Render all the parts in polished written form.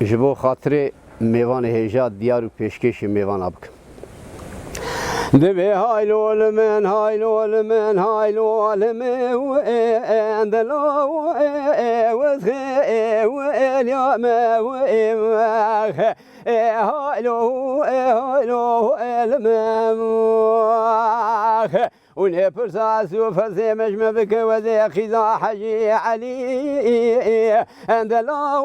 جبو خاطر میوان هجات دیار و پیشکش میوان ابک دبی هایلول من هایلول من هایلول من اندلا وزخ واليوم وإمخ هایلو هایلو الممخ ونبرساس وفرسي مجمع بك وذي خذا حجي علي اندلا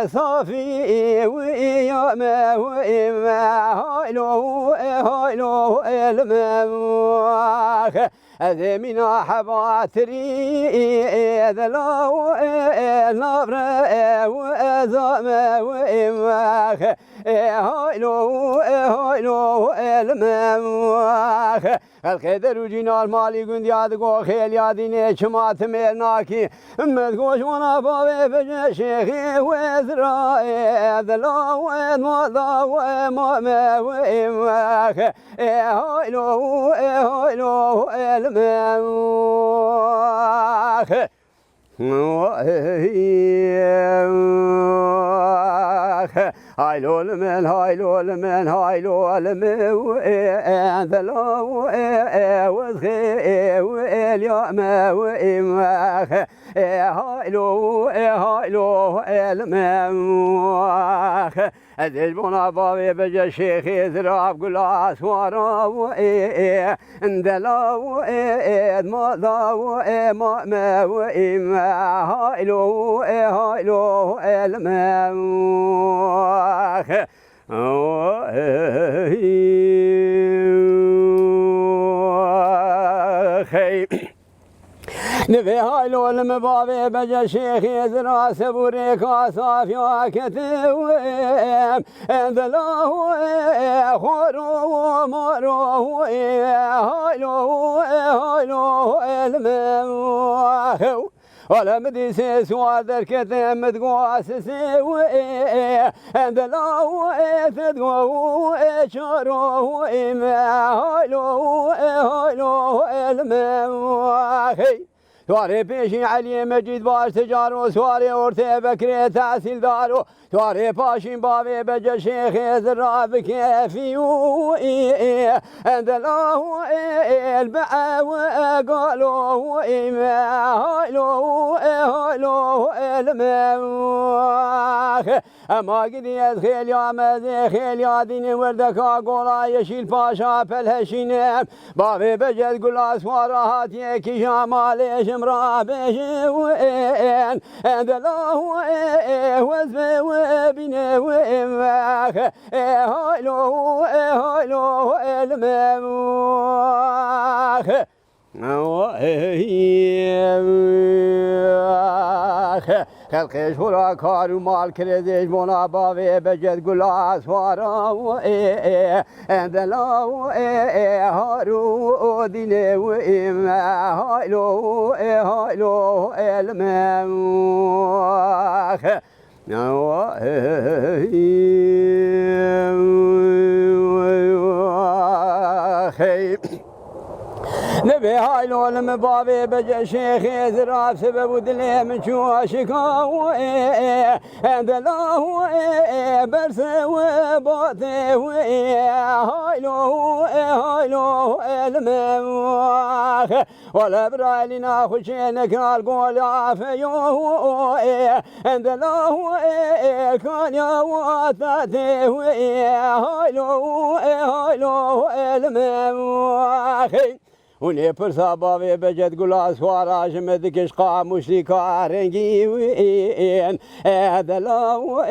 صافي ويوم وإما هايلو هايلو الممخ هذي من حباتري ذلو النبر وأزام وإمخ هايلو هايلو الممخ الخدر وجينا المالي قند يادقو خيل ياديني شمات ميرناكي مدقوش وانا بابي بجا شيخي وزرائي ذلو ومضا وماما وإمخ هايلو هايلو الممخ هايلو المن هايلو المن هايلو المن وذلو وزخي واليوم وإمخ هايلو هايلو الممخ الزبون بابي بجا شيخي زراب قلاس وراو اندلاو مضاو ماما وإما هايلو هايلو الممخ نبي هايلو المبابي بجا شيخي زرا سبوريك وصافي وكتويم اندلو خورو مرو هايلو هايلو الممخ ولا مدي سوى ذركتم مدقواس سوي اندلو تدقو شارو إما هايلو هايلو الممخ تواري بيشي علي مجيد باش تجارو سواري ورتي بكري تحصيل دارو تواري باشين بابي بجا شيخي زراب كيفي اندلو البعا وقالو إما هايلو هايلو الممخ اما قد يدخل يا مزي خيل يا دين وردك قولا يشيل باشا فالهشينم بابي بجد قول سوارات يكي جمالي شمرا بشوين اندلو وزبي وبيني وإمخ هايلو هايلو الممخ خلقش هورا کارو مال کردش مونا باوی بجد گلاس وارا اندلا هارو دینه و اما هایلو هایلو الممخ نبي هايلو المبابي بجا شيخي زراب سبب ودلي من شو شكاوي اندلو برسي وباطي هايلو هايلو الممخ ولا برايلي ناخو شينك القول عافيو اندلو كان يا واتاتي هايلو هايلو الممخ وني برسا بابي بجد قلاس وراج مدكش قاموشي كارنجي وين ادلو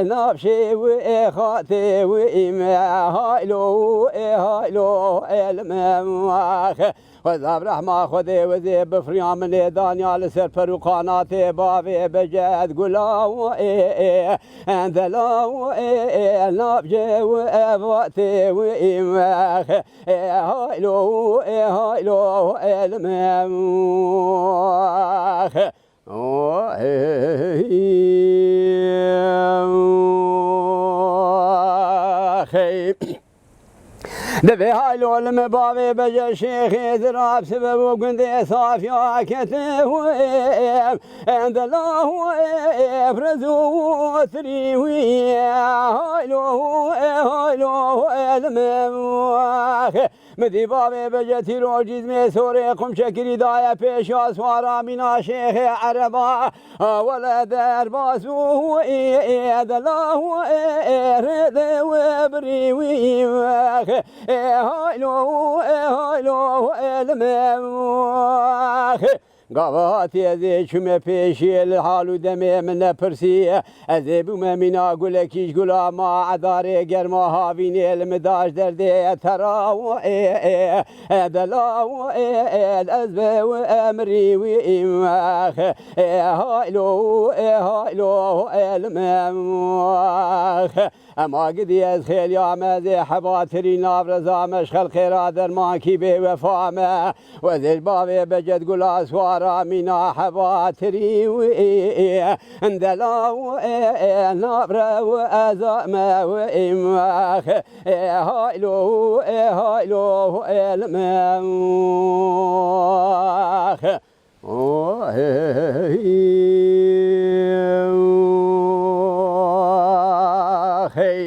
نابشي وخاتي وإما هايلو هايلو الممخ وذاب رحمة خذي وذي بفريام من دانيال سر فروقاناتي بابي بجد قلاو اندلو نابجي وفاتي وإمخ هايلو هايلو الممخ دبي هايلو المبابي بجا شيخي دراب سبب وقندي صافيا كتفويم عند الله افرزو تريوي هايلو المواخ مدي بابي بجتي روجيز ميسوري قم شكري دايا بيش اسوارا منا شيخ عربا ولا در باسو ايد الله رد وبريوي هايلو المواخ قواتي ذي شم بيشي الحال ودمي من برسي ذي بوم منا قولكيش قولا ما عذاري قرما هافيني المداش دردي ترى دلا الأزبي وأمري وإماخ هايلو المماخ اما قد يزخيل يا مازي حباتري نابرزا مشخل خيرا درمانكي بوفامه وذي البابي بجد قول اسوارا منا حباتري اندلا نابرا وازامه وإماخ هايلو المماخ